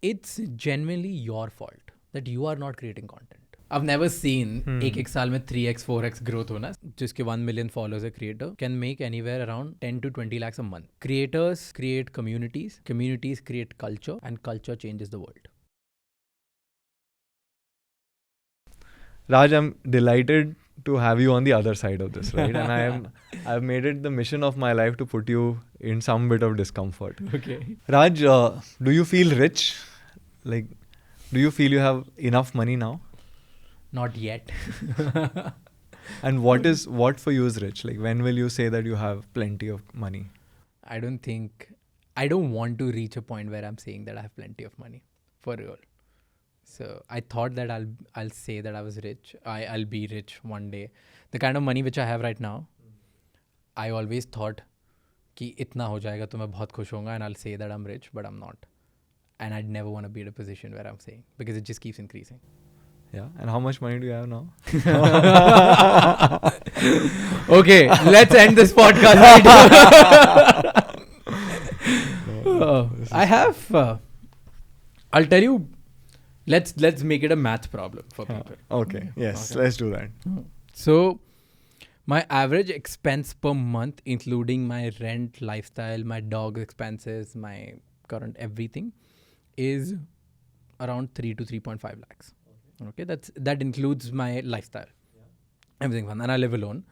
It's genuinely your fault that you are not creating content. I've never seen एक साल में 3x 4x growth होना. जिसके 1 million followers a creator can make anywhere around 10 to 20 lakhs a month. Creators create communities, communities create culture, and culture changes the world. Raj, I'm delighted to have you on the other side of this, right? And I've made it the mission of my life to put you in some bit of discomfort. Okay. Raj, do you feel rich? Like, do you feel you have enough money now? Not yet. And what for you is rich? Like, when will you say that you have plenty of money? I don't want to reach a point where I'm saying that I have plenty of money for real. So I thought that I'll say that I was rich. I'll be rich one day. The kind of money which I have right now, I always thought कि इतना हो जाएगा तो मैं बहुत खुश होऊंगा, and I'll say that I'm rich, but I'm not. And I'd never want to be in a position where I'm saying, because it just keeps increasing. Yeah. And how much money do you have now? Okay, let's end this podcast right now. I have. I'll tell you. Let's make it a math problem for people. Okay. Yes. Okay. Let's do that. So, my average expense per month, including my rent, lifestyle, my dog expenses, my current everything, is around 3 to 3.5 lakhs. Okay, that includes my lifestyle, everything fun, and I live alone.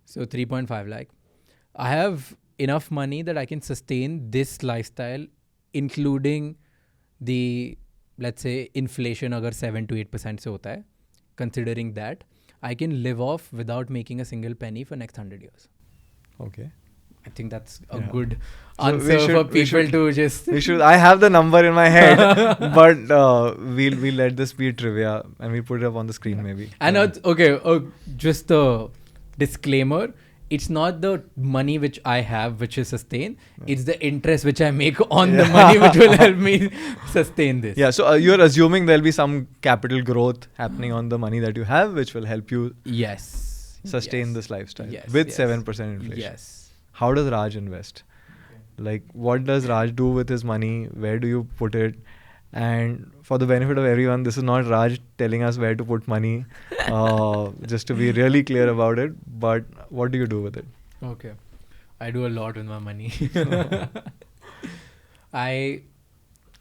So 3.5 lakh. I have enough money that I can sustain this lifestyle, including the, let's say, inflation agar 7 to 8% se hota hai. Considering that, I can live off without making a single penny for next 100 years. Okay. I think that's a good So answer for people to just... I have the number in my head, but we'll let this be trivia and we'll put it up on the screen maybe. And just a disclaimer, it's not the money which I have which is sustained, it's the interest which I make on the money which will help me sustain this. Yeah, so you're assuming there'll be some capital growth happening on the money that you have, which will help you sustain this lifestyle with 7% inflation. Yes. How does Raj invest? Like, what does Raj do with his money? Where do you put it? And for the benefit of everyone, this is not Raj telling us where to put money, just to be really clear about it. But what do you do with it? Okay. I do a lot with my money.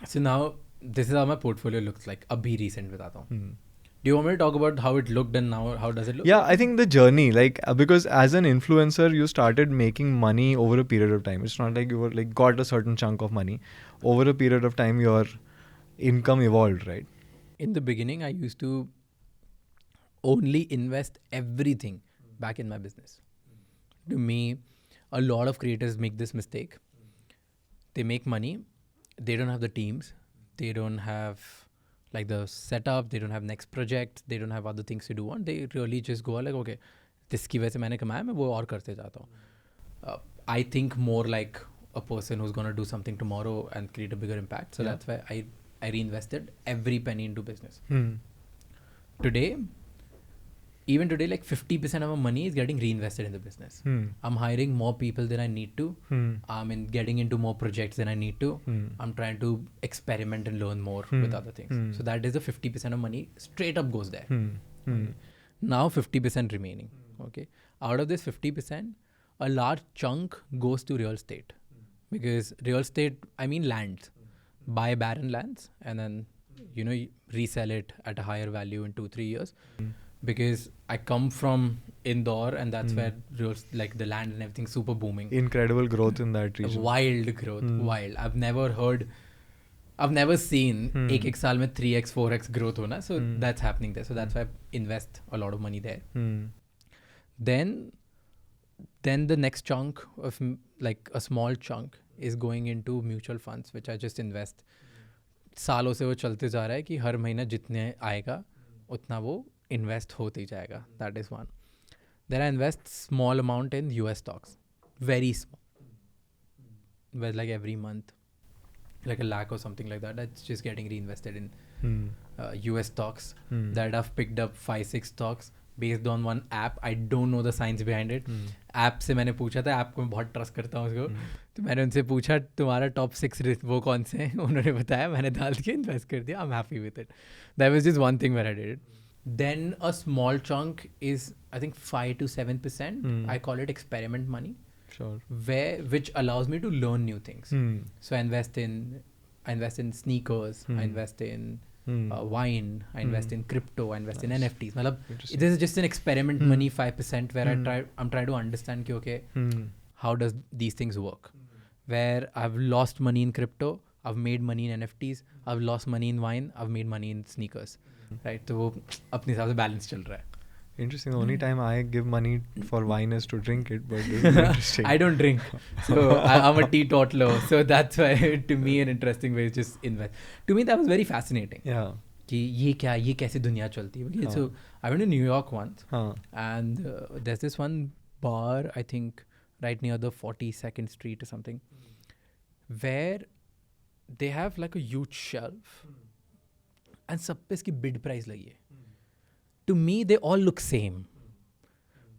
So now, this is how my portfolio looks like. Abhi recent batata hu. Do you want me to talk about how it looked and now how does it look? Yeah, I think the journey, like, because as an influencer, you started making money over a period of time. It's not like you were like got a certain chunk of money. Over a period of time, your income evolved, right? In the beginning, I used to only invest everything back in my business. To me, a lot of creators make this mistake. They make money. They don't have the teams. They don't have like the setup, they don't have next project, they don't have other things to do on. They really just go like, okay, this की वजह से मैंने कमाया, मैं वो और करते जाता हूँ. I think more like a person who's going to do something tomorrow and create a bigger impact. So that's why I reinvested every penny into business. Even today, like 50% of my money is getting reinvested in the business. I'm hiring more people than I need to. I'm getting into more projects than I need to. I'm trying to experiment and learn more with other things. So that is the 50% of money straight up goes there. Okay. Now 50% remaining. Okay. Out of this 50%, a large chunk goes to real estate. Because real estate, I mean lands. Buy barren lands and then, resell it at a higher value in 2-3 years. Because I come from Indore and that's where like the land and everything super booming. Incredible growth in that region. Wild growth, wild. I've never seen एक साल में 3x 4x growth होना. So that's happening there. So that's why I invest a lot of money there. Then the next chunk of like a small chunk is going into mutual funds, which I just invest. सालों से वो चलते जा रहा है कि हर महीना जितने आएगा उतना वो invest होते जाएगा. That is one. Then I invest small amount in US stocks. Very small. But like every month, like $1 lakh or something like that. That's just getting reinvested in US stocks. That I've picked up 5-6 stocks based on one app. I don't know the science behind it. App से मैंने पूछा था, app को मैं बहुत trust करता हूँ उसको, तो मैंने उनसे पूछा तुम्हारा टॉप 6 वो कौन से हैं, उन्होंने बताया, मैंने डाल के इन्वेस्ट कर दिया. I am happy with it. That was just one thing where I did it. Then a small chunk is I think 5 to 7%. I call it experiment money. Sure. Which allows me to learn new things. So I invest in sneakers. I invest in wine. I invest in crypto. I invest in NFTs. This is just an experiment money, 5%, where I'm trying to understand how does these things work. Where I've lost money in crypto, I've made money in NFTs, I've lost money in wine, I've made money in sneakers. Right? तो वो अपने हिसाब से balance चल रहा है. Interesting. The only time I give money for wine is to drink it, but this is interesting. I don't drink, so I'm a teetotaler. So that's why, to me, an interesting way is just invest. To me, that was very fascinating. Yeah. कि ये कैसे दुनिया चलती है. Okay, so I went to New York once, and there's this one bar, I think, right near the 42nd Street or something, where they have like a huge shelf, and सब पे इसकी bid price लगी है. To me, they all look same.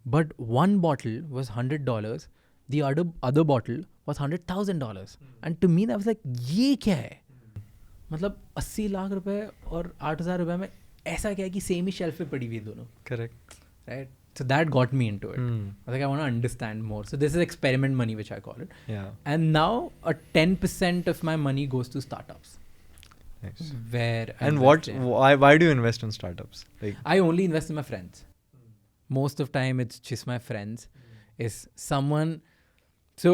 But one bottle was $100, the other bottle was $100,000. And to me, that was like, ये क्या है? मतलब 80 लाख रुपए और 8,000 रुपए में ऐसा क्या है कि सेम ही शेल्फ पे पड़ी हुई है दोनों? Correct. Right? So that got me into it. I was like, I want to understand more. So this is experiment money, which I call it. Yeah. And now a 10% of my money goes to startups. Nice. Where And why do you invest in startups? Like, I only invest in my friends. Most of time it's just my friends. Is someone. So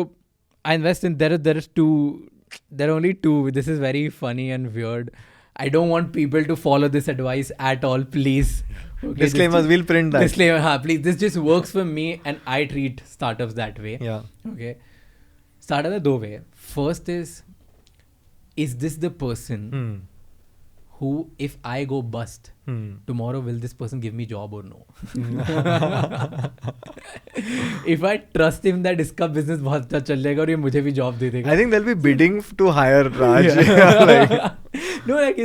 I invest in there are only two. This is very funny and weird. I don't want people to follow this advice at all, please. Okay, disclaimers, we'll print that. Disclaimer, please. This just works for me, and I treat startups that way. Yeah. Okay. Startup है दो way. First is this the person who, if I go bust, tomorrow will this person give me job or no? If I trust him that इसका business बहुत अच्छा चल जाएगा और ये मुझे भी job दे देगा. I think they'll be bidding to hire Raj. No, like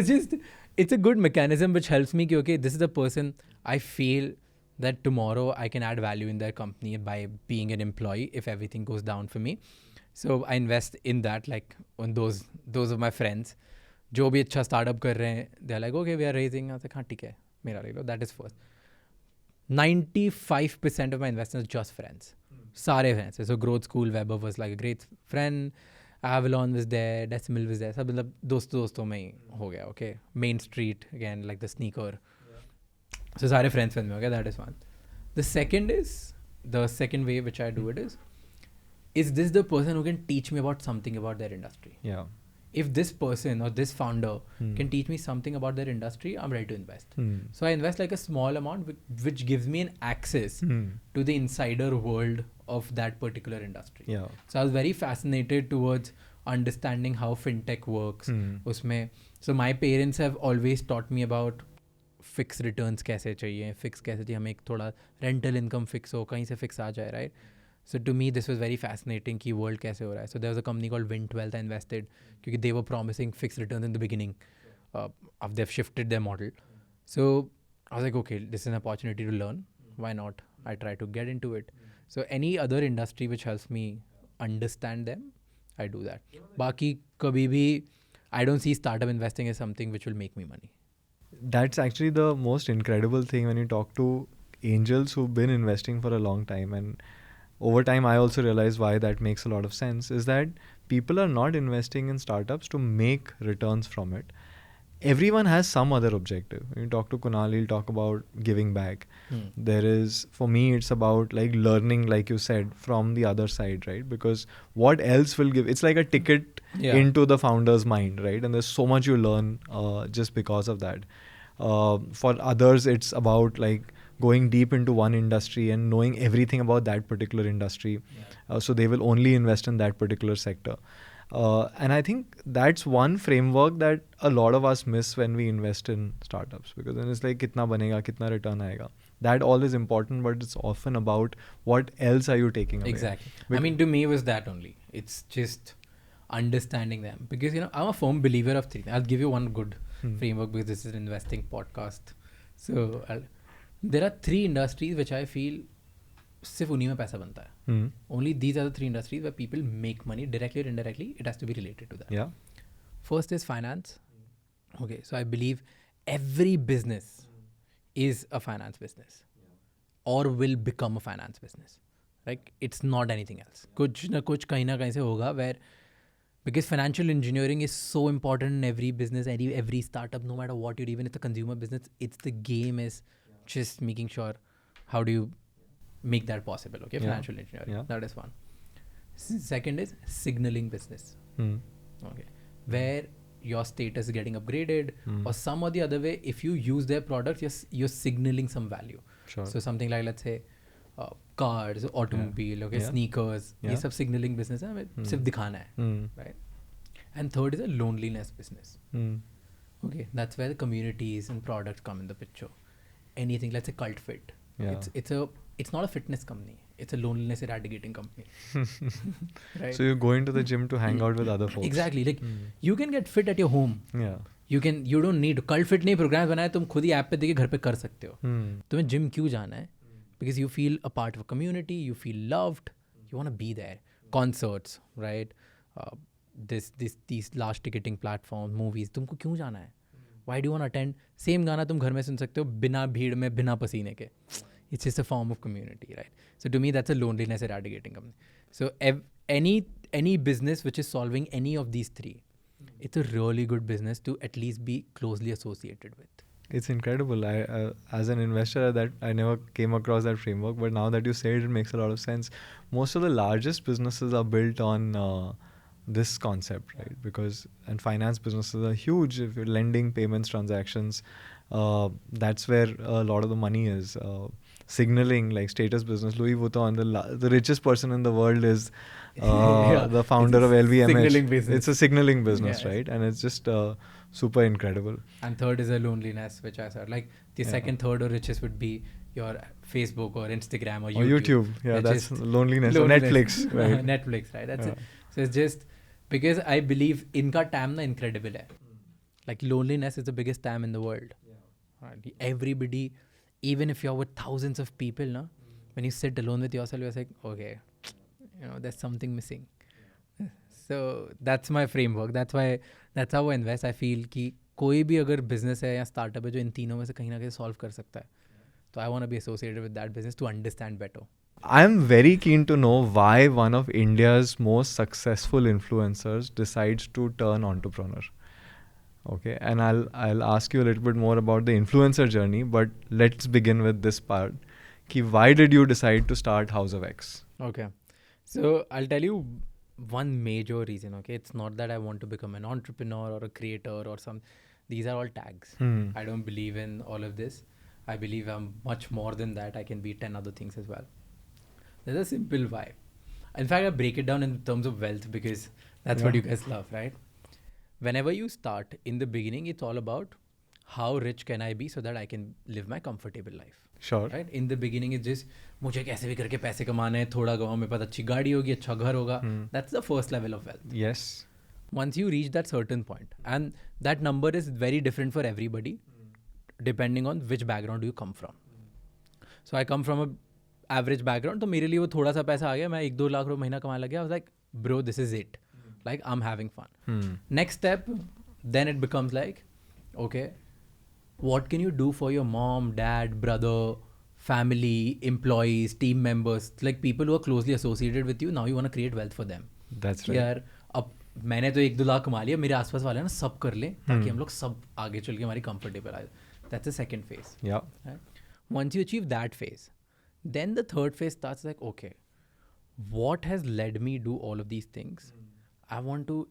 it's a good mechanism which helps me. Okay, this is the person I feel that tomorrow I can add value in their company by being an employee if everything goes down for me. So I invest in that, like on those of my friends. जो भी अच्छा startup कर रहे हैं, they're like, okay, we are raising. I was like, हाँ ठीक है, मेरा ले लो. That is first. 95% of my investors are just friends. सारे friends. So Growth School, Weber was like a great friend. Avalon was there, Decimal was there. सब मतलब दोस्तों में ही हो गया. Okay, Main Street again, like the sneaker. So सारे friends में हो गया. That is one. The second way which I do it is this the person who can teach me about something about their industry? Yeah. If this person or this founder can teach me something about their industry, I'm ready to invest. So I invest like a small amount which gives me an access to the insider world of that particular industry. Yeah. So I was very fascinated towards understanding how fintech works. So my parents have always taught me about fixed returns कैसे चाहिए, fix कैसे चाहिए, हमें एक थोड़ा rental income fix हो, कहीं से fix आ जाए, right? So to me, this was very fascinating कि world कैसे हो रहा है. So there was a company called Win12 I invested because they were promising fixed returns in the beginning. They've shifted their model. So I was like, okay, this is an opportunity to learn. Why not? I try to get into it. So any other industry which helps me understand them, I do that. बाकी कभी भी I don't see startup investing as something which will make me money. That's actually the most incredible thing when you talk to angels who've been investing for a long time, and over time I also realized why that makes a lot of sense, is that people are not investing in startups to make returns from it. Everyone has some other objective. When you talk to Kunal, he'll talk about giving back. There is, for me, it's about like learning, like you said, from the other side, right? Because what else will give? It's like a ticket into the founder's mind, right? And there's so much you learn just because of that. For others, it's about like going deep into one industry and knowing everything about that particular industry. So they will only invest in that particular sector. And I think that's one framework that a lot of us miss when we invest in startups, because then it's like kitna banega, kitna return aayega. That all is important, but it's often about what else are you taking away. Exactly. I mean, to me, it was that only. It's just understanding them, because I'm a firm believer of three. I'll give you one good framework because this is an investing podcast. So there are 3 industries which I feel सिर्फ उन्हीं में पैसा बनता है. Only these are the 3 industries where people make money directly or indirectly. It has to be related to that. Yeah. First is finance. Okay, so I believe every business is a finance business or will become a finance business. Like it's not anything else. कुछ ना कुछ कहीं ना कहीं से होगा where because financial engineering is so important in every business, every startup, no matter what you're even it's a consumer business. It's the game is just making sure how do you make that possible. Okay, financial engineering. That is one. Second is signaling business. Okay, where your status is getting upgraded or some or the other way. If you use their products, you're signaling some value. Sure. So something like let's say cars, automobile, okay, sneakers. ये सब signaling business है. हमें सिर्फ दिखाना है, right? And third is a loneliness business. Okay, that's where the communities and products come in the picture. Anything, let's say Cult Fit. Yeah. It's not a fitness company. It's a loneliness eradicating company. Right? So you're going to the gym to hang out with other folks. Exactly. Like you can get fit at your home. Yeah. You don't need Cult Fit नहीं programme बनाया तुम खुद ही app पे देके घर पे कर सकते हो. तुम्हें जिम क्यों जाना है? Because you feel a part of a community, you feel loved, you want to be there. Concerts, right? These large ticketing platforms, movies, तुमको क्यों जाना है? Why do you want to attend? Same गाना तुम घर में सुन सकते हो बिना भीड़ में बिना पसीने के. It's just a form of community, right? So to me, that's a loneliness eradicating company. So any business which is solving any of these 3, it's a really good business to at least be closely associated with. It's incredible. I as an investor, that I never came across that framework, but now that you say it makes a lot of sense. Most of the largest businesses are built on this concept, right? Because and finance businesses are huge. If you're lending, payments, transactions, that's where a lot of the money is. Signaling, like status business, Louis Vuitton, the richest person in the world is the founder of LVMH. Signaling business. It's a signaling business, Yes. right? And it's just super incredible. And third is a loneliness, which I said. Like the second, third or richest would be your Facebook or Instagram or YouTube. Yeah, that's loneliness. Netflix, right? Netflix, right? That's it. So it's just because I believe inka TAM na incredible hai. Like loneliness is the biggest TAM in the world. Right? Everybody, even if you're with thousands of people, na, when you sit alone with yourself, you're like, okay, there's something missing. So that's my framework. That's how I invest. I feel कि कोई भी अगर business है या startup है जो इन तीनों में से कहीं ना कहीं solve कर सकता है, तो I want to be associated with that business to understand better. I'm very keen to know why one of India's most successful influencers decides to turn entrepreneur. Okay, and I'll ask you a little bit more about the influencer journey, but let's begin with this part. Why did you decide to start House of X? Okay, so I'll tell you one major reason. Okay, it's not that I want to become an entrepreneur or a creator or some. These are all tags. I don't believe in all of this. I believe I'm much more than that. I can be 10 other things as well. There's a simple why. In fact, I break it down in terms of wealth because that's what you guys love, right? Whenever you start, in the beginning, it's all about how rich can I be so that I can live my comfortable life. Sure. Right? In the beginning, it's just, मुझे कैसे भी करके पैसे कमाने हैं, थोड़ा कमाओ, मेरे पास अच्छी गाड़ी होगी, अच्छा घर होगा. That's the first level of wealth. Yes. Once you reach that certain point, and that number is very different for everybody, depending on which background you come from. So I come from a average background, तो मेरे लिए वो थोड़ा सा पैसा आ गया, मैं 1-2 लाख रुपए महीना कमाने लग गया. I was like, bro, this is it. Like, I'm having fun. Next step, then it becomes like, okay, what can you do for your mom, dad, brother, family, employees, team members, like people who are closely associated with you. Now you want to create wealth for them. That's right. यार अब मैंने तो 1-2 लाख कमा लिया, मेरे आसपास वाले ना सब कर ले ताकि हम लोग सब आगे चल के हमारी comfortable आए. That's the second phase. Yeah. Right? Once you achieve that phase, then the third phase starts like, okay, what has led me do all of these things? I want to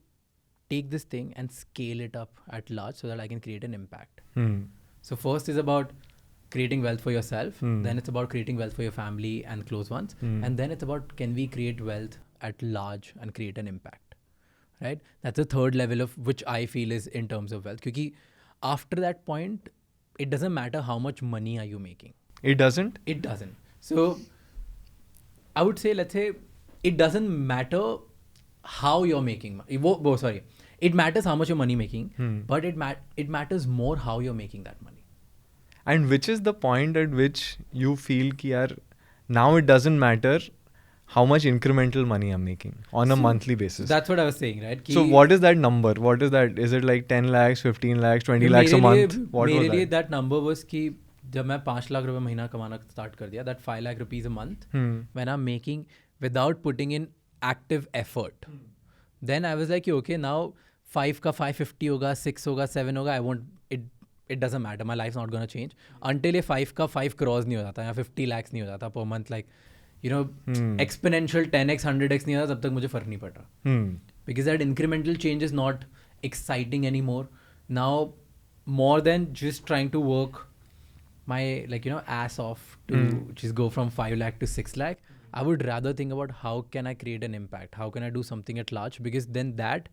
take this thing and scale it up at large so that I can create an impact. So first is about creating wealth for yourself. Then it's about creating wealth for your family and close ones. And then it's about, can we create wealth at large and create an impact? Right? That's the third level of which I feel is in terms of wealth. Because after that point, it doesn't matter how much money are you making. It doesn't? It doesn't. So I would say, let's say, it doesn't matter how you're making money. It matters how much you're money making, but it matters more how you're making that money. And which is the point at which you feel ki yaar, now it doesn't matter how much incremental money I'm making on a monthly basis. That's what I was saying, right? So what is that number? What is that? Is it like 10 lakhs, 15 lakhs, 20 lakhs a month? What मेरे was लिए that? that number was कि जब मैं 5 लाख रुपए महीना कमाना start कर दिया, that 5 lakh rupees a month, when I'm making without putting in active effort, then I was like, okay, now 5 का 550 होगा, 6 होगा, 7 होगा, I won't, it doesn't matter, my life's not gonna change until ये 5 का 5 crores नहीं हो जाता या 50 lakhs नहीं हो जाता per month, like you know, exponential 10x 100x नहीं होता, तब तक मुझे फर्क नहीं पड़ रहा, because that incremental change is not exciting anymore. Now more than just trying to work my, like, you know, ass off to just go from 5 lakh to 6 lakh, I would rather think about how can I create an impact, how can I do something at large, because then that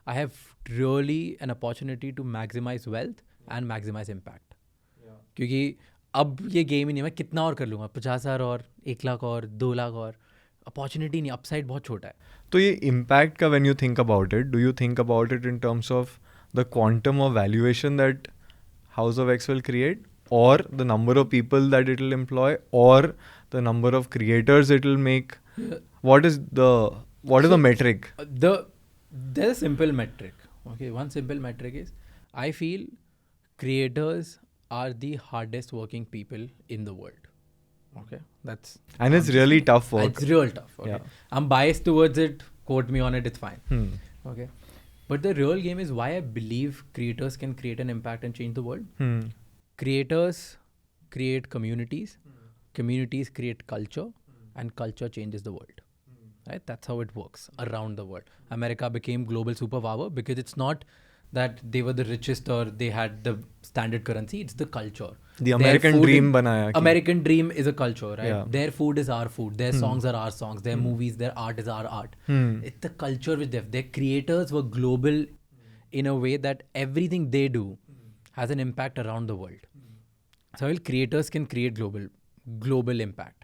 I have really an opportunity to maximize wealth and maximize impact. क्योंकि अब ये game ही नहीं, मैं कितना और कर लूँगा, 50,000 और 1 लाख और 2 लाख और, अपॉर्चुनिटी नहीं, अपसाइड बहुत छोटा है. तो ये impact का when you think about it, do you think about it in terms of the quantum of valuation that House of X will create, or the number of people that it will employ, or the number of creators it will make? What is the metric? There's a simple metric. Okay, one simple metric is, I feel creators are the hardest working people in the world. Okay, and it's really tough work. It's real tough. Okay, Yeah. I'm biased towards it. Quote me on it. It's fine. Okay, but the real game is why I believe creators can create an impact and change the world. Creators create communities. Communities create culture, and culture changes the world. Right? That's how it works around the world. America became global superpower because it's not that they were the richest or they had the standard currency. It's the culture. The American dream banaya. American dream is a culture, right? Yeah. Their food is our food. Their songs are our songs. Their movies, their art is our art. It's the culture which their creators were global in a way that everything they do has an impact around the world. So while creators can create global impact.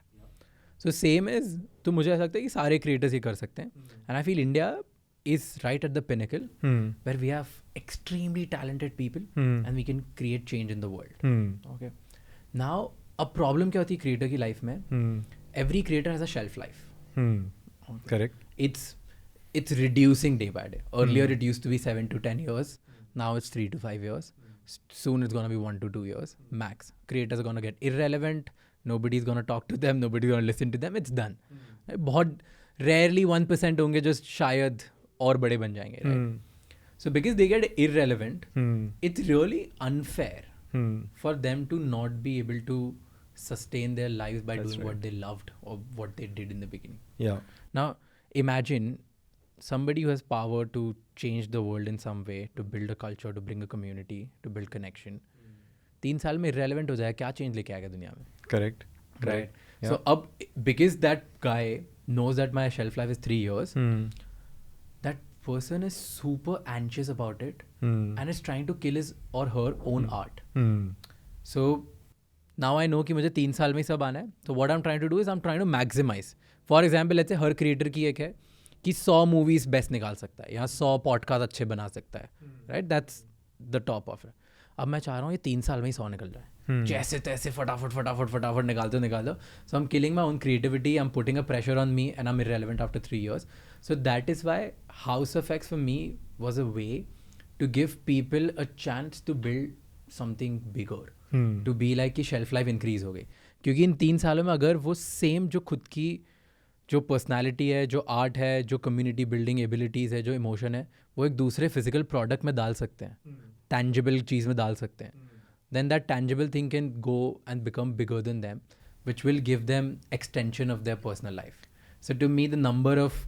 So same is, तो मुझे ऐसा लगता है कि सारे creators ये कर सकते हैं. And I feel India is right at the pinnacle where we have extremely talented people and we can create change in the world. Okay. Now, a problem क्या होती है creator की life में? Every creator has a shelf life. Okay. Correct. It's reducing day by day. Earlier it used to be 7 to 10 years. Now it's 3 to 5 years. Soon it's going to be 1 to 2 years max. Creators are going to get irrelevant. Nobody's going to talk to them. Nobody's going to listen to them. It's done. बहुत rarely 1% होंगे जो शायद और बड़े बन जाएंगे, right? So because they get irrelevant, it's really unfair for them to not be able to sustain their lives by doing what they loved or what they did in the beginning. Yeah. Now, imagine somebody who has power to change the world in some way, to build a culture, to bring a community, to build connection. 3 साल में irrelevant हो जाए, क्या change लेके आएगा दुनिया में? Correct. Right. Yeah. So अब because that guy knows that my shelf life is 3 years, that person is super anxious about it and is trying to kill his or her own art. So now I know कि मुझे 3 साल में ही सब आना है. So what I'm trying to do is I'm trying to maximize. For example, let's say her creator की एक है कि 100 movies best निकाल सकता है या 100 podcast अच्छे बना सकता है. Right? That's the top of it. अब मैं चाह रहा हूँ ये 3 साल में ही 100 निकल जाए. जैसे तैसे फटाफट निकाल दो. So I'm killing my own creativity. I'm putting a pressure on me and I'm irrelevant after 3 years. So that is why House of X for me was a way to give people a chance to build something bigger. To be like कि shelf life increase हो गई. क्योंकि इन 3 सालों में अगर वो same जो खुद की जो पर्सनालिटी है, जो आर्ट है, जो कम्युनिटी बिल्डिंग एबिलिटीज़ है, जो इमोशन है, वो एक दूसरे फिजिकल प्रोडक्ट में डाल सकते हैं, टैंजिबल चीज़ में डाल सकते हैं, then that tangible thing can go and become bigger than them, which will give them extension of their personal life. So to me, the number of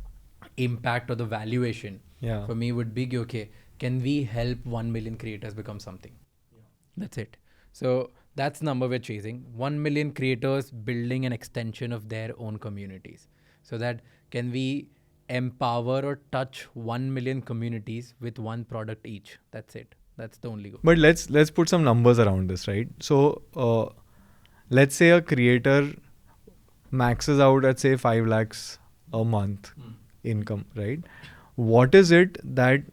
impact or the valuation for me would be, okay, can we help 1 million creators become something? That's it. So that's the number we're chasing. 1 million creators building an extension of their own communities. So that can we empower or touch 1 million communities with one product each. That's it. That's the only goal. But let's put some numbers around this, right? So let's say a creator maxes out at say 5 lakhs a month income, right? What is it that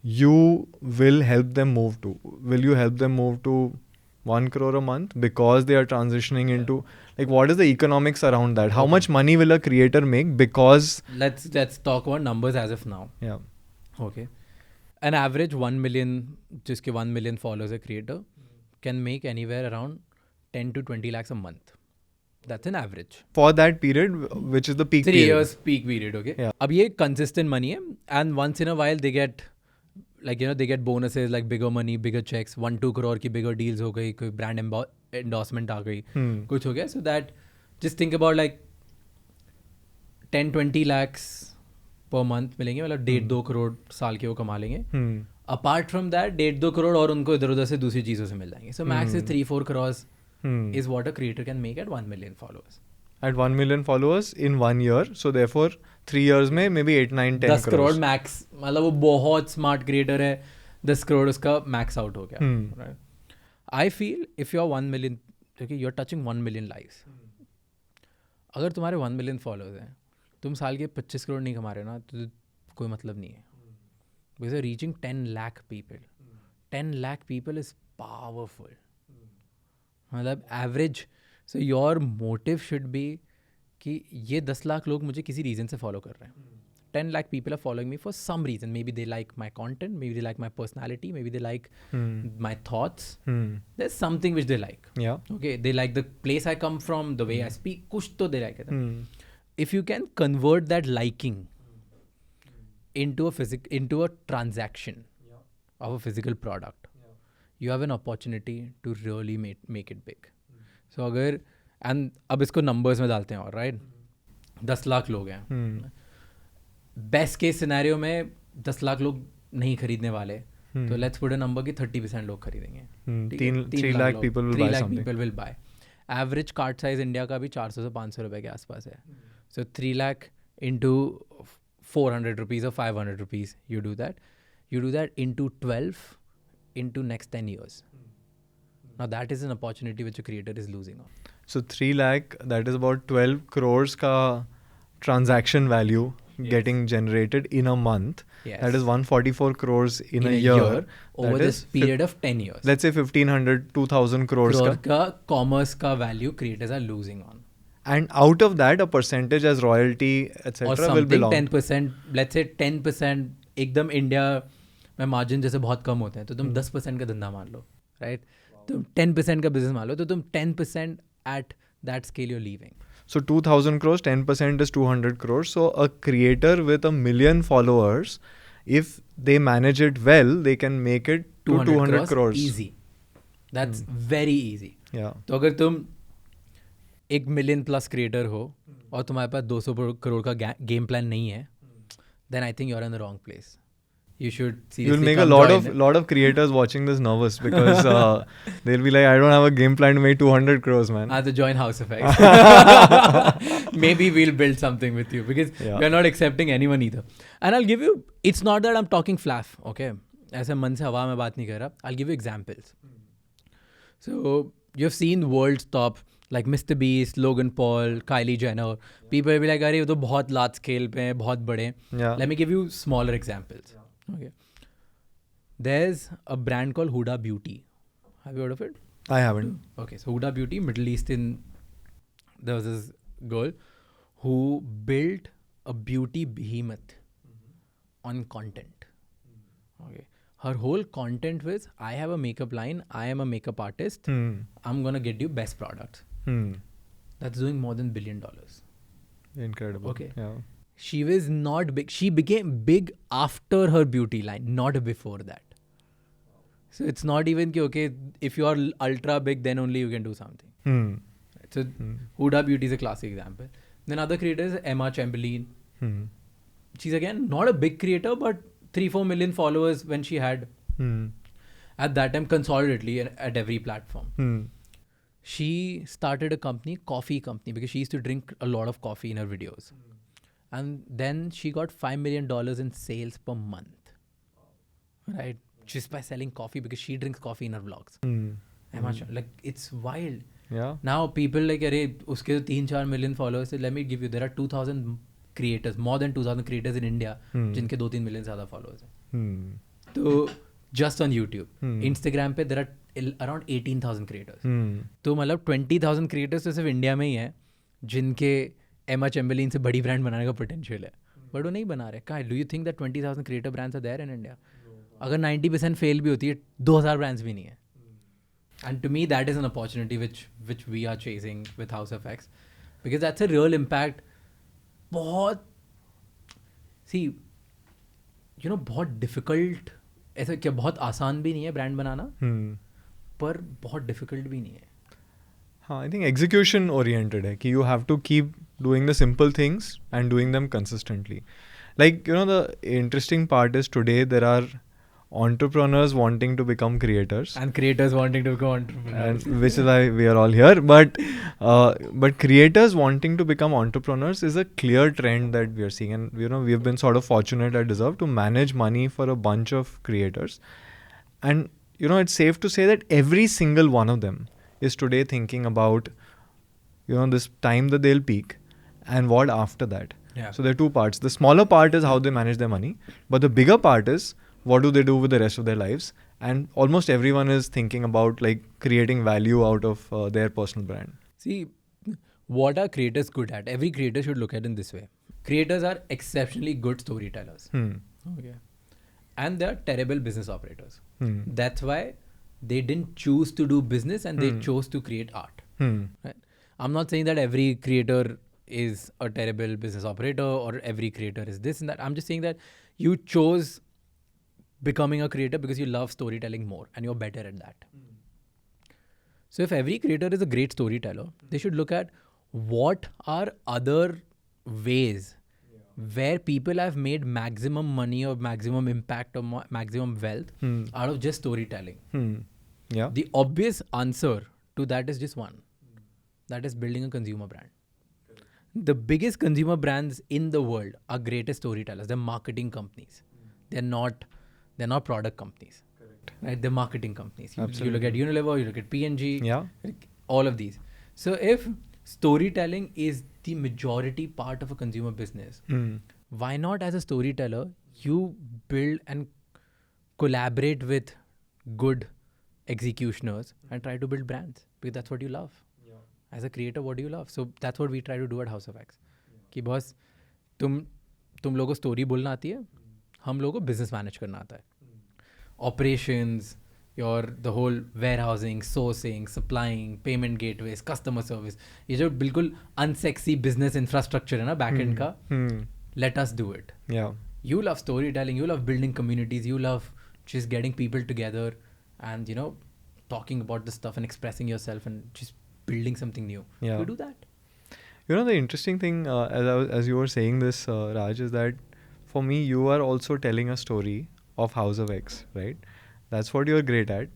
you will help them move to? Will you help them move to 1 crore a month because they are transitioning into, like, what is the economics around that? How much money will a creator make because... Let's talk about numbers as of now. Yeah. Okay. An average 1 million, जिसके 1 million followers a creator, can make anywhere around 10 to 20 lakhs a month. That's an average. For that period, which is the peak 3 period. years peak period, okay? Yeah. अब ये consistent money है, and once in a while they get, like, they get bonuses like bigger money, bigger checks, 1-2 crore की bigger deals हो गई, कोई brand endorsement आ गई, कुछ हो गया. So that, just think about like 10-20 lakhs per month मिलेंगे, मतलब 1.5-2 करोड़ साल के वो कमा लेंगे. Apart from that, 1.5-2 करोड़ और उनको इधर उधर से दूसरी चीज़ों से मिल जाएंगे. So max is 3-4 crores is what a creator can make at 1 million followers. At 1 million followers in 1 year. So therefore, 3 years में maybe 8-9-10 10 crores. करोड़ max, मतलब वो बहुत smart creator है, 10 करोड़ उसका max out हो गया. Right? I feel if you're 1 million, okay, you're touching 1 million lives. अगर तुम्हारे 1 million followers हैं, तुम साल के 25 करोड़ नहीं कमा रहे ना, तो कोई मतलब नहीं है. Because you're reaching 10 lakh people. 10 lakh people is powerful. मतलब average. So your motive should be कि ये 10 लाख लोग मुझे किसी reason से follow कर रहे हैं. 10 lakh people are following me for some reason. Maybe they like my content, maybe they like my personality, maybe they like my thoughts. There's something which they like. Yeah. Okay, they like the place I come from, the way I speak. कुछ तो they like it. If you can convert that liking into a transaction of a physical product, you have an opportunity to really make it big. So अगर, and अब इसको numbers में डालते हैं और right, 10 lakh लोग हैं. Best case scenario में 10 लाख लोग नहीं खरीदने वाले, तो let's put a number कि 30% लोग खरीदेंगे. 3 lakh people will buy something. 3 lakh people will buy. Average cart size India का भी 400 से 500 रुपए के आसपास है. So 3 lakh into 400 rupees or 500 rupees, you do that into 12 into next 10 years. Now that is an opportunity which a creator is losing on. So 3 lakh, that is about 12 crores ka transaction value getting generated in a month. Yes. That is 144 crores in a year. Over this period of 10 years. Let's say 1500, 2000 crores ka commerce ka value creators are losing on. And out of that, a percentage as royalty, etc. will belong. 10%, let's say 10%, एकदम India में margin जैसे बहुत कम होते हैं, तो तुम 10% का धंधा मान लो, राइट? तुम 10% का बिजनेस मान लो, तो तुम 10% at that scale you're leaving. So 2000 crores, 10% is 200 crores. So a creator with 1 million followers, if they manage it well, they can make it to 200 crores. Easy. That's very easy. Yeah. तो अगर तुम 1 million plus creator हो और तुम्हारे पास 200 करोड़ का game plan नहीं है, then I think you're in the wrong place. You should seriously You'll make a lot of creators watching this nervous because they'll be like, I don't have a game plan to make 200 crores, man. The join house effect. Maybe we'll build something with you because we're not accepting anyone either. And I'll give you, it's not that I'm talking fluff, okay? ऐसे मन से हवा में बात नहीं कर रहा. I'll give you examples. So you've seen world's top, like Mr. Beast, Logan Paul, Kylie Jenner. People will be like, अरे वो तो बहुत large scale पे हैं, बहुत बड़े. Let me give you smaller examples. Okay. There's a brand called Huda Beauty. Have you heard of it? I haven't. Okay, so Huda Beauty, Middle Eastern, there was this girl who built a beauty behemoth on content. Okay. Her whole content was, I have a makeup line, I am a makeup artist, I'm going to get you best products. That's doing more than $1 billion. Incredible. Okay. Yeah. She was not big. She became big after her beauty line, not before that. So it's not even कि, okay, if you are ultra big, then only you can do something. So Huda Beauty is a classic example. Then other creators, Emma Chamberlain. She's again not a big creator, but 3-4 million followers when she had. At that time, consolidately at every platform. She started a coffee company, because she used to drink a lot of coffee in her videos. And then she got $5 million in sales per month. Right? Just by selling coffee, because she drinks coffee in her vlogs. Like, it's wild. Yeah. Now people like, अरे उसके 3-4 million followers. Let me give you, there are 2,000 creators, more than 2,000 creators in India, जिनके 2-3 million ज़्यादा followers हैं. तो just on YouTube. Instagram पे there are around 18,000 creators. तो मतलब 20,000 creators तो सिर्फ इंडिया में ही हैं जिनके एमा चैम्बरलिन से बड़ी ब्रांड बनाने का पोटेंशियल है, बट वो नहीं बना रहे. कहाँ? Do you think that 20,000 creator brands are there in India? अगर 90% फेल भी होती है, 2,000 ब्रांड्स भी नहीं है. And to me, that is an opportunity which we are chasing with House of X, because that's a real impact. बहुत बहुत difficult, ऐसा क्या बहुत आसान भी नहीं है ब्रांड बनाना, पर बहुत डिफिकल्ट भी नहीं है. हाँ, I think execution oriented है कि you have to keep doing the simple things and doing them consistently. Like, the interesting part is today there are entrepreneurs wanting to become creators and creators wanting to become entrepreneurs, and which is why we are all here. But creators wanting to become entrepreneurs is a clear trend that we are seeing, and we have been sort of fortunate at Dezerv to manage money for a bunch of creators, and it's safe to say that every single one of them is today thinking about this time that they'll peak and what after that. Yeah. So there are two parts. The smaller part is how they manage their money, but the bigger part is what do they do with the rest of their lives. And almost everyone is thinking about like creating value out of their personal brand. See, what are creators good at? Every creator should look at it in this way. Creators are exceptionally good storytellers. Okay. And they're terrible business operators. That's why they didn't choose to do business and they chose to create art. Right? I'm not saying that every creator is a terrible business operator or every creator is this and that. I'm just saying that you chose becoming a creator because you love storytelling more and you're better at that. So if every creator is a great storyteller, they should look at what are other ways where people have made maximum money or maximum impact or maximum wealth out of just storytelling. Yeah. The obvious answer to that is just one. That is building a consumer brand. The biggest consumer brands in the world are greatest storytellers. They're marketing companies. They're not product companies. Correct. Right? They're marketing companies. You look at Unilever, you look at P&G, yeah, all of these. So if storytelling is the majority part of a consumer business, why not as a storyteller, you build and collaborate with good executioners and try to build brands, because that's what you love. As a creator, what do you love? So that's what we try to do at House of X. कि boss तुम लोगों को story बोलना आती है, हम लोगों को बिजनेस मैनेज करना आता है. Operations, the whole warehousing, sourcing, supplying, payment gateways, customer service, ये जो बिल्कुल unsexy business infrastructure है ना backend का, let us do it. Yeah. You love storytelling, you love building communities, you love just getting people together and talking about this stuff and expressing yourself and just building something new. Yeah. You do that. The interesting thing, as you were saying this, Raj, is that for me, you are also telling a story of House of X, right? That's what you're great at.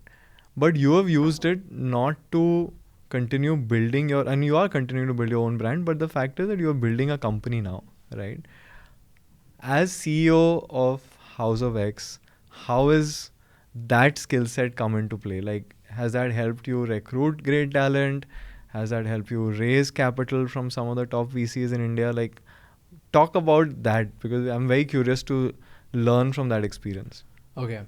But you have used it not to continue building and you are continuing to build your own brand, but the fact is that you're building a company now, right? As CEO of House of X, how is that skill set come into play? Like, has that helped you recruit great talent? Has that helped you raise capital from some of the top VCs in India? Like, talk about that, because I'm very curious to learn from that experience. Okay.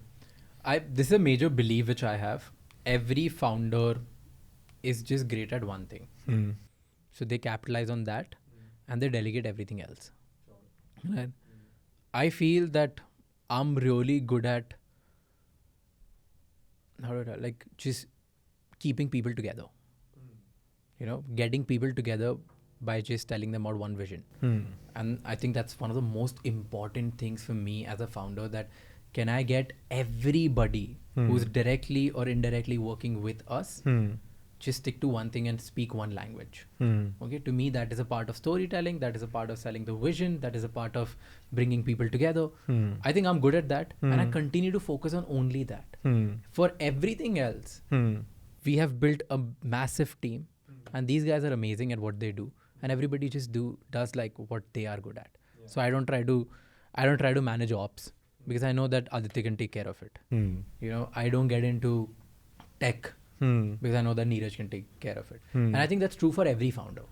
This is a major belief which I have. Every founder is just great at one thing. So they capitalize on that and they delegate everything else. Right? I feel that I'm really good at just keeping people together. Getting people together by just telling them about one vision. And I think that's one of the most important things for me as a founder, that can I get everybody who's directly or indirectly working with us just stick to one thing and speak one language. Okay, to me that is a part of storytelling, that is a part of selling the vision, that is a part of bringing people together. I think I'm good at that and I continue to focus on only that. For everything else, we have built a massive team and these guys are amazing at what they do, and everybody just does like what they are good at. So I don't try to manage ops, because I know that Aditya can take care of it. I don't get into tech because I know that Neeraj can take care of it. And I think that's true for every founder.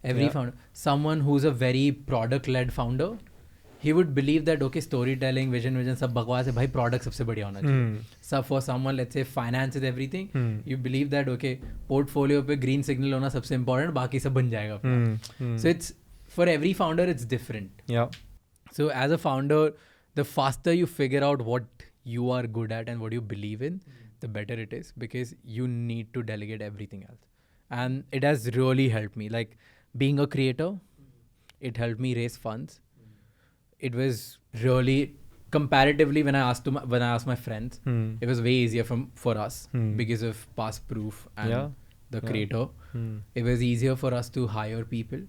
Every founder. Someone who's a very product-led founder he would believe that okay, storytelling, vision सब बकवास है भाई, product सबसे बढ़िया होना चाहिए. So for someone, let's say finance is everything, you believe that okay, portfolio पे green signal होना सबसे important, बाकी सब बन जाएगा अपना. So it's for every founder it's different. Yeah. So as a founder, the faster you figure out what you are good at and what you believe in, the better it is, because you need to delegate everything else. And it has really helped me. Like being a creator, it helped me raise funds. It was really comparatively when I asked my friends, it was way easier for us because of past proof and the creator. It was easier for us to hire people.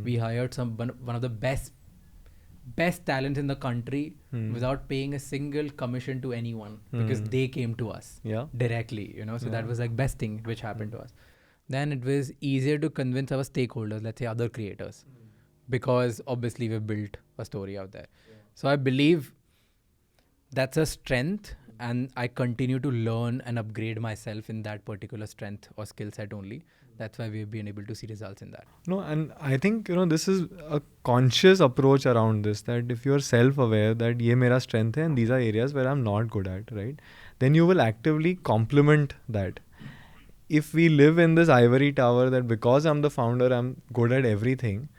We hired one of the best talents in the country without paying a single commission to anyone, because they came to us directly, so that was like best thing which happened to us. Then it was easier to convince our stakeholders, let's say other creators, because obviously we've built a story out there. So I believe that's a strength, and I continue to learn and upgrade myself in that particular strength or skill set only. That's why we've been able to see results in that. No, and I think, this is a conscious approach around this, that if you're self-aware that ye mera strength hai and these are areas where I'm not good at, right? Then you will actively complement that. If we live in this ivory tower that because I'm the founder, I'm good at everything,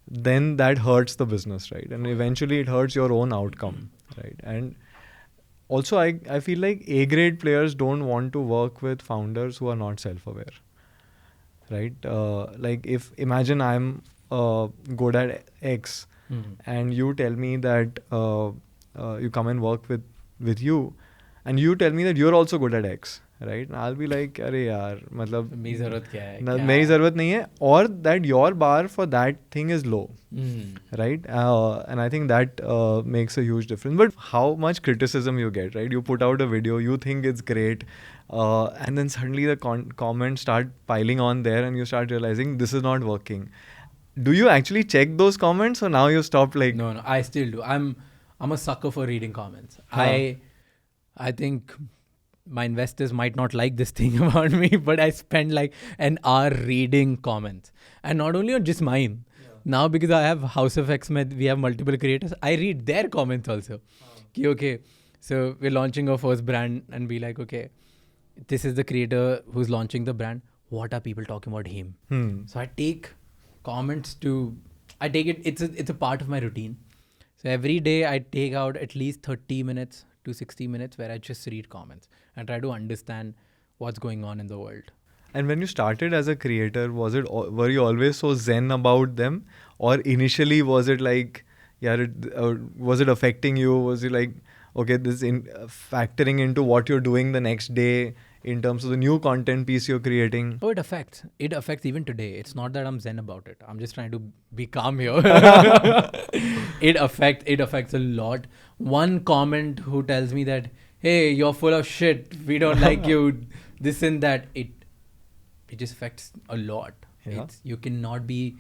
then that hurts the business, right? And eventually it hurts your own outcome, right? And also I feel like A-grade players don't want to work with founders who are not self-aware. Right? Like if imagine I'm good at X and you tell me that you come and work with you, and you tell me that you're also good at X, right? And I'll be like, अरे यार, मतलब मेरी ज़रूरत क्या है? मेरी ज़रूरत नहीं है, or that your bar for that thing is low, right? And I think that makes a huge difference. But how much criticism you get, right? You put out a video, you think it's great, and then suddenly the comments start piling on there, and you start realizing this is not working. Do you actually check those comments, or now you stopped? Like, no, I still do. I'm a sucker for reading comments. I think my investors might not like this thing about me, but I spend like an hour reading comments, and not only on just mine. Now because I have House of X, we have multiple creators. I read their comments also. Okay, so we're launching our first brand, and be like, okay, this is the creator who's launching the brand. What are people talking about him? So I take comments I take it. It's a part of my routine. So every day I take out at least 30 minutes to 60 minutes where I just read comments and try to understand what's going on in the world. And when you started as a creator, were you always so zen about them, or initially was it like, was it affecting you? Was it like, okay, this is factoring into what you're doing the next day in terms of the new content piece you're creating? Oh, it affects. It affects even today. It's not that I'm zen about it. I'm just trying to be calm here. It affects a lot. One comment who tells me that, hey, you're full of shit, we don't like you, this and that, it just affects a lot. Yeah. You cannot be,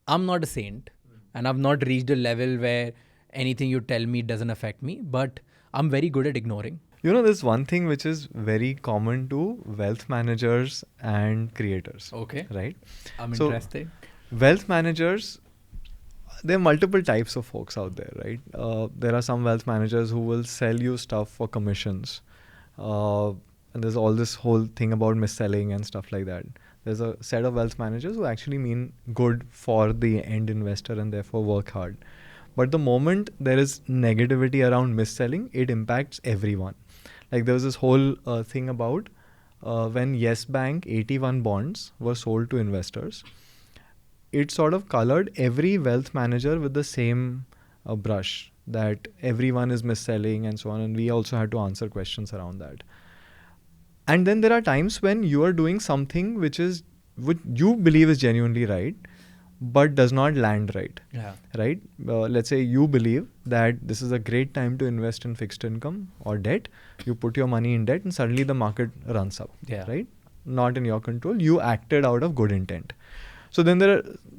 I'm not a saint, and I've not reached a level where anything you tell me doesn't affect me, but I'm very good at ignoring. There's one thing which is very common to wealth managers and creators. Okay. Right? I'm interested. Wealth managers, there are multiple types of folks out there, right? There are some wealth managers who will sell you stuff for commissions. And there's all this whole thing about mis-selling and stuff like that. There's a set of wealth managers who actually mean good for the end investor and therefore work hard. But the moment there is negativity around mis-selling, it impacts everyone. Like there was this whole thing about when Yes Bank 81 bonds were sold to investors, it sort of colored every wealth manager with the same brush, that everyone is mis-selling and so on. And we also had to answer questions around that. And then there are times when you are doing something which you believe is genuinely right, but does not land right. Yeah. Right? Let's say you believe that this is a great time to invest in fixed income or debt. You put your money in debt and suddenly the market runs up. Yeah. Right? Not in your control. You acted out of good intent. So then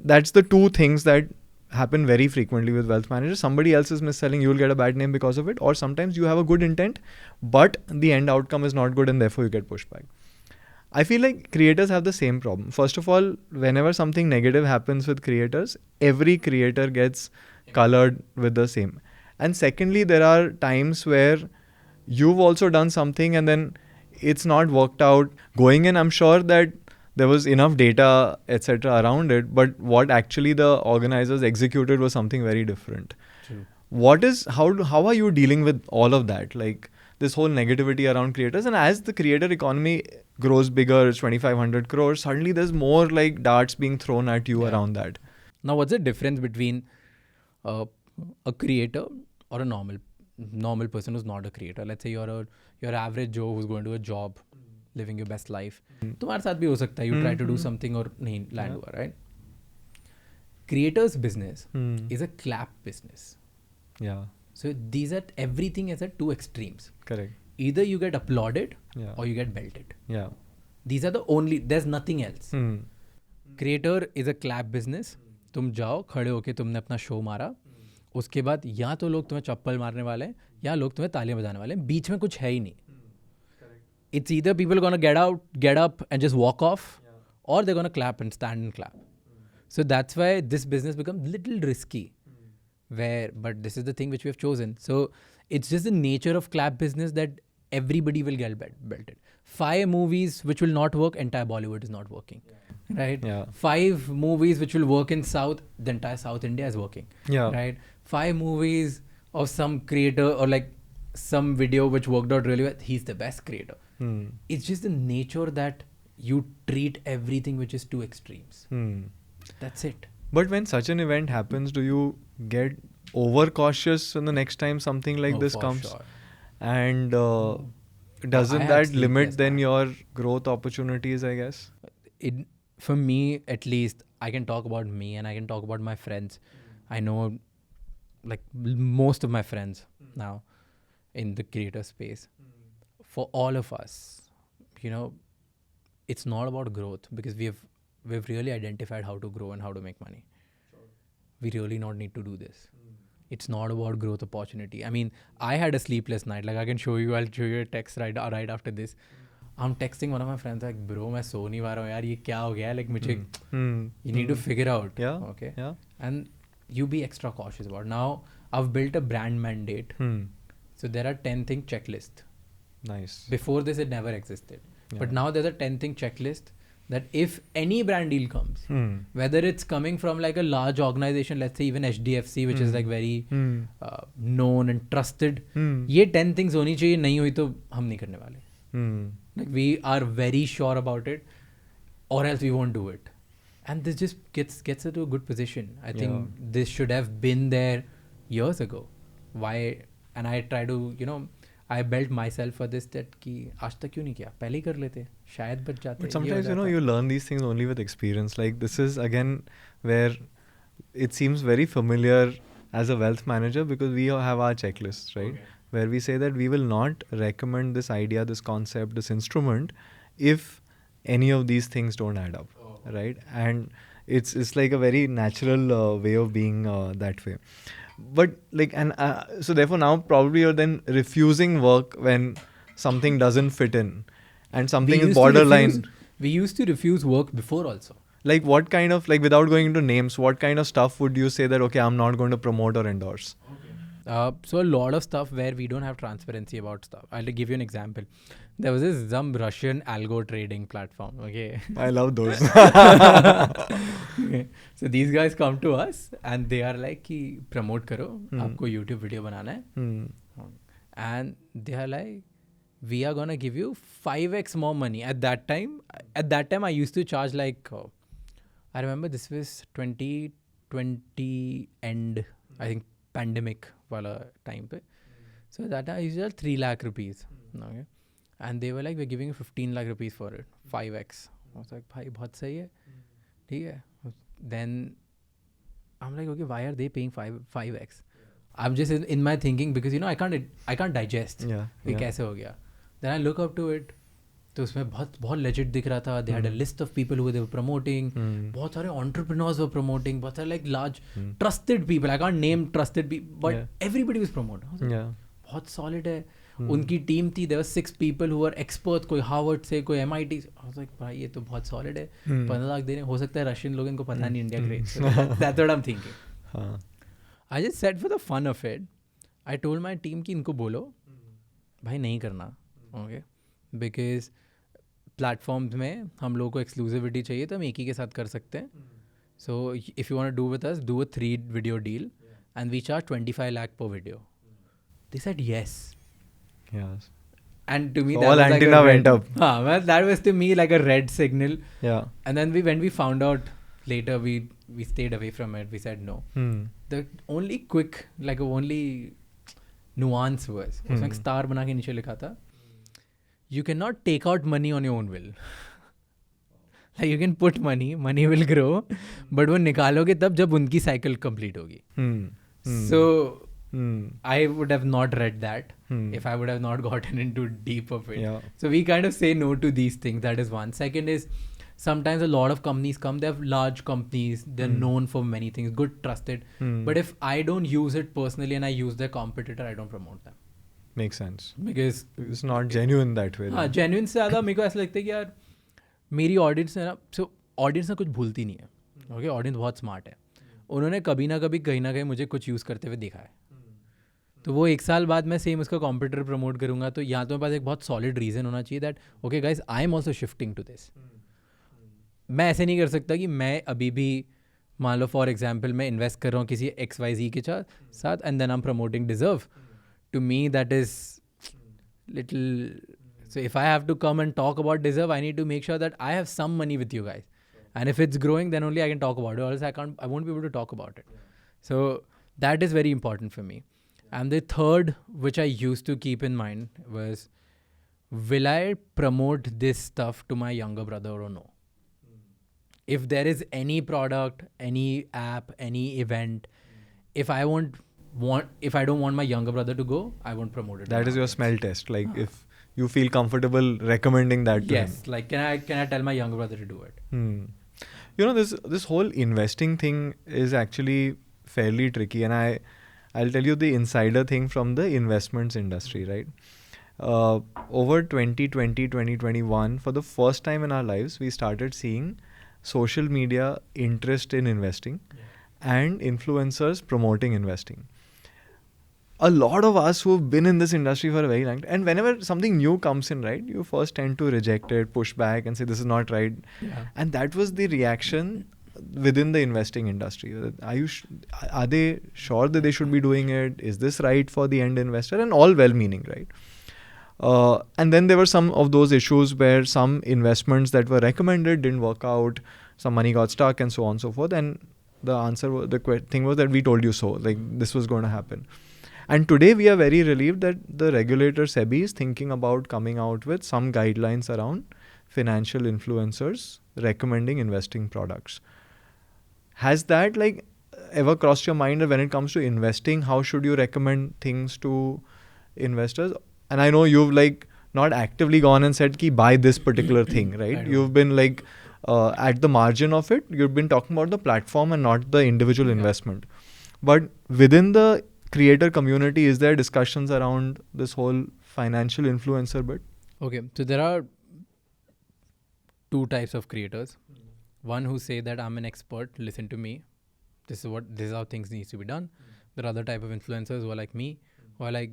that's the two things that happen very frequently with wealth managers. Somebody else is mis-selling, you'll get a bad name because of it. Or sometimes you have a good intent, but the end outcome is not good and therefore you get pushed back. I feel like creators have the same problem. First of all, whenever something negative happens with creators, every creator gets colored with the same. And secondly, there are times where you've also done something and then it's not worked out. Going in, I'm sure that there was enough data, etc. around it, but what actually the organizers executed was something very different. True. How are you dealing with all of that? Like this whole negativity around creators, and as the creator economy grows bigger, 2,500 crores, suddenly there's more like darts being thrown at you around that. Now, what's the difference between a creator or a normal person who's not a creator? Let's say you're average Joe who's going to a job, living your best life. तुम्हारे साथ भी हो सकता है. You try to do something और नहीं land हुआ, right? Creator's business is a clap business. Yeah. So these are everything is at two extremes. Correct. Either you get applauded or you get belted. Yeah. These are the only. There's nothing else. Creator is a clap business. तुम जाओ खड़े होके तुमने अपना show मारा, उसके बाद या तो लोग तुम्हें चप्पल मारने वाले हैं या लोग तुम्हें तालियां बजाने वाले हैं, बीच में कुछ है ही नहीं. It's either people are gonna get up and just walk off, or they're gonna clap and stand and clap. So that's why this business becomes little risky. But this is the thing which we have chosen. So it's just the nature of clap business that everybody will get belted. 5 movies which will not work, entire Bollywood is not working. Right? Yeah. 5 movies which will work in South, the entire South India is working. Yeah. Right? 5 movies of some creator or like some video which worked out really well, he's the best creator. It's just the nature that you treat everything which is two extremes. That's it. But when such an event happens, do you get overcautious when the next time something like this comes? Sure. And doesn't that limit then your growth opportunities, I guess? For me, at least, I can talk about me and I can talk about my friends. I know like most of my friends now in the creator space. For all of us, it's not about growth because we've really identified how to grow and how to make money. We really not need to do this. It's not about growth opportunity. I mean, I had a sleepless night. Like I'll show you a text right after this. I'm texting one of my friends like, bro, मैं सो नहीं पा रहा हूँ यार, ये क्या हो गया? Like मुझे, you need to figure out. Yeah. Okay. Yeah. And you be extra cautious about it. Now I've built a brand mandate. So there are 10-thing checklist. Nice. Before this, it never existed. But now there's a 10-thing checklist that if any brand deal comes, whether it's coming from like a large organization, let's say even HDFC, which is like very known and trusted, ये 10 things होनी चाहिए, नहीं हुई तो हम नहीं करने वाले. Like we are very sure about it, or else we won't do it. And this just gets it to a good position. I think this should have been there years ago. Why? And I try to, I built myself for this that कि आज तक क्यों नहीं किया, पहले ही कर लेते, शायद बच जाते. But sometimes you learn these things only with experience. Like this is again where it seems very familiar as a wealth manager because we have our checklists, right? Okay. Where we say that we will not recommend this idea, this concept, this instrument if any of these things don't add up, right? And it's like a very natural way of being that way. But like, and so therefore now probably you're then refusing work when something doesn't fit in and something is borderline. We used to refuse work before also. Like what kind of, like without going into names, what kind of stuff would you say that, okay, I'm not going to promote or endorse? So a lot of stuff where we don't have transparency about stuff. I'll give you an example. There was some Russian algo trading platform. Okay. I love those. Okay. So these guys come to us and they are like, कि promote करो, आपको YouTube video बनाना है. And they are like, we are gonna give you 5x more money. At that time, I used to charge like, I remember this was 2020 end, I think pandemic wala time pe. So that time I used to charge 3 lakh rupees. Okay. And they were like, we're giving you 15 lakh rupees for it, 5x. I was like, bhai, bahut sahi hai. ठीक है. Then I'm like, okay, why are they paying 5x? I'm just in my thinking because I can't digest. Yeah. ये कैसे हो गया? Then I look up to it. तो उसमें बहुत legit दिख रहा था. They had a list of people who they were promoting. बहुत सारे entrepreneurs were promoting. बहुत सारे like large trusted people. I can't name trusted people, but everybody was promoting. I was like, बहुत solid है. उनकी टीम थी. There were 6 people who were experts. कोई Harvard से, कोई MIT. I was like, भाई ये तो बहुत solid है. 15 लाख देने हो सकता है Russian लोग इनको पता नहीं India great. So that's what I'm thinking. I just said for the fun of it, I told my team कि इनको बोलो भाई नहीं करना, okay, because platforms में हम लोगों को exclusivity चाहिए तो हम एक ही के साथ कर सकते हैं. So if you want to do with us, do a 3 video deal and we charge 25 lakh per video. They said yes. Yes. And to me, So that all was like antenna a went red, up. well, that was to me like a red signal. Yeah. And then when we found out later, we stayed away from it. We said no. The only quick, like only nuance was, उसमें एक star बना के नीचे लिखा था, you cannot take out money on your own will. Like you can put money will grow, but वो निकालोगे तब जब उनकी cycle complete होगी. So I would have not read that if I would have not gotten into deep of it. Yeah. So we kind of say no to these things. That is one. Second is sometimes a lot of companies come. They have large companies. They're known for many things, good, trusted. But if I don't use it personally and I use their competitor, I don't promote them. Makes sense. Because it's not genuine that way. हाँ, genuine से ज़्यादा मेरे को ऐसा लगता है कि यार मेरी ऑडियंस है ना, सो ऑडियंस ना कुछ भूलती नहीं है. ओके, ऑडियंस बहुत स्मार्ट है. उन्होंने कभी ना कहीं मुझे कुछ यूज़ करते हुए देखा है. तो वो 1 साल बाद मैं सेम उसका कॉम्पिटिटर प्रमोट करूँगा, तो यहाँ तो मेरे पास एक बहुत सॉलिड रीज़न होना चाहिए that okay guys I am also shifting to this. मैं ऐसे नहीं कर सकता कि मैं अभी भी मान लो फॉर एग्जाम्पल मैं इन्वेस्ट कर रहा हूँ किसी XYZ के साथ and then I am promoting deserve. To me that is little. So if I have to come and talk about Dezerv, I need to make sure that I have some money with you guys. And if it's growing, then only I can talk about it. Or else I won't be able to talk about it. So that is very important for me. And the third, which I used to keep in mind was, will I promote this stuff to my younger brother or no? If there is any product, any app, any event, if I don't want my younger brother to go, I won't promote it. That is your smell test. Like if you feel comfortable recommending that to him. Yes, like can I tell my younger brother to do it? You know, this whole investing thing is actually fairly tricky, and I'll tell you the insider thing from the investments industry, right? Over 2020, 2021, for the first time in our lives, we started seeing social media interest in investing and influencers promoting investing. A lot of us who've been in this industry for a very long time, and whenever something new comes in, right, you first tend to reject it, push back and say this is not right. Yeah. And that was the reaction within the investing industry. Are they sure that they should be doing it? Is this right for the end investor? And all well-meaning, right? And then there were some of those issues where some investments that were recommended didn't work out, some money got stuck and so on and so forth. And the thing was that we told you so, like this was going to happen. And today we are very relieved that the regulator SEBI is thinking about coming out with some guidelines around financial influencers recommending investing products. Has that ever crossed your mind that when it comes to investing, how should you recommend things to investors? And I know you've not actively gone and said ki buy this particular thing, right? You've been at the margin of it, you've been talking about the platform and not the individual investment. But within the creator community, is there discussions around this whole financial influencer bit? Okay, so there are 2 types of creators. One who say that I'm an expert, listen to me. This is how things needs to be done. There are other type of influencers who are like me, who are like,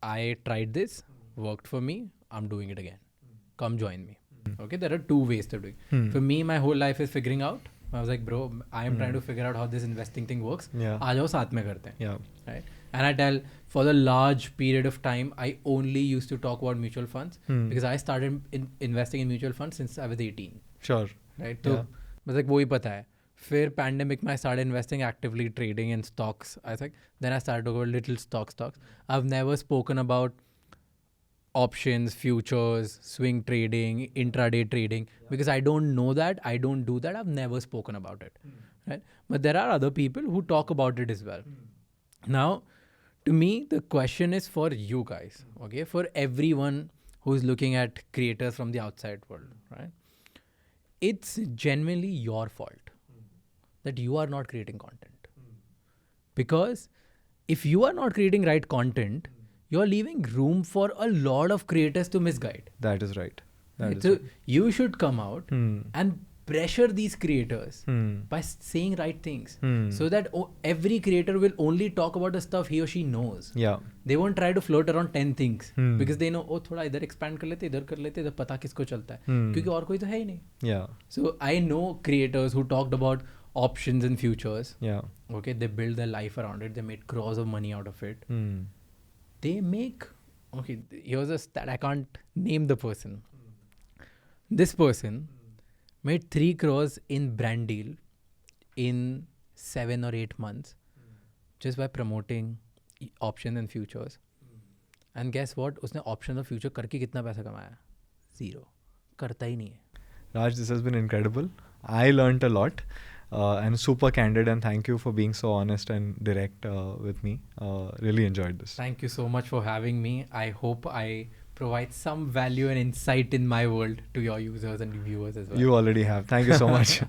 I tried this, worked for me, I'm doing it again. Come join me. Okay, there are 2 ways to do it. For me, my whole life is figuring out. I was like, bro, I am trying to figure out how this investing thing works. aa jao saath mein karte hain. Yeah. Right? And I tell, for the large period of time, I only used to talk about mutual funds because I started investing in mutual funds since I was 18. Sure. Right? So, I was like, wo hi pata hai. फिर pandemic में I started investing actively, trading in stocks. Then I started to go little stocks. I've never spoken about options, futures, swing trading, intraday trading because I don't know that. I don't do that. I've never spoken about it. Right? But there are other people who talk about it as well. Now, to me, the question is for you guys, okay? For everyone who's looking at creators from the outside world, right? It's genuinely your fault that you are not creating content. Because if you are not creating right content, you're leaving room for a lot of creators to misguide. That is right. So you should come out and pressure these creators by saying right things, so that every creator will only talk about the stuff he or she knows. Yeah. They won't try to float around 10 things because they know, थोड़ा इधर expand कर लेते, इधर कर लेते, इधर पता किसको चलता है, क्योंकि और कोई तो है ही नहीं. Yeah. So I know creators who talked about options and futures. Yeah. Okay, they build their life around it. They made crores of money out of it. They make, okay, here's a stat, I can't name the person. This person made 3 crores in brand deal in 7 or 8 months just by promoting options and futures. And guess what? उसने options और future करके कितना पैसा कमाया? 0. करता ही नहीं है. Raj, this has been incredible. I learned a lot and super candid, and thank you for being so honest and direct with me. Really enjoyed this. Thank you so much for having me. I hope I provide some value and insight in my world to your users and viewers as well. You already have. Thank you so much.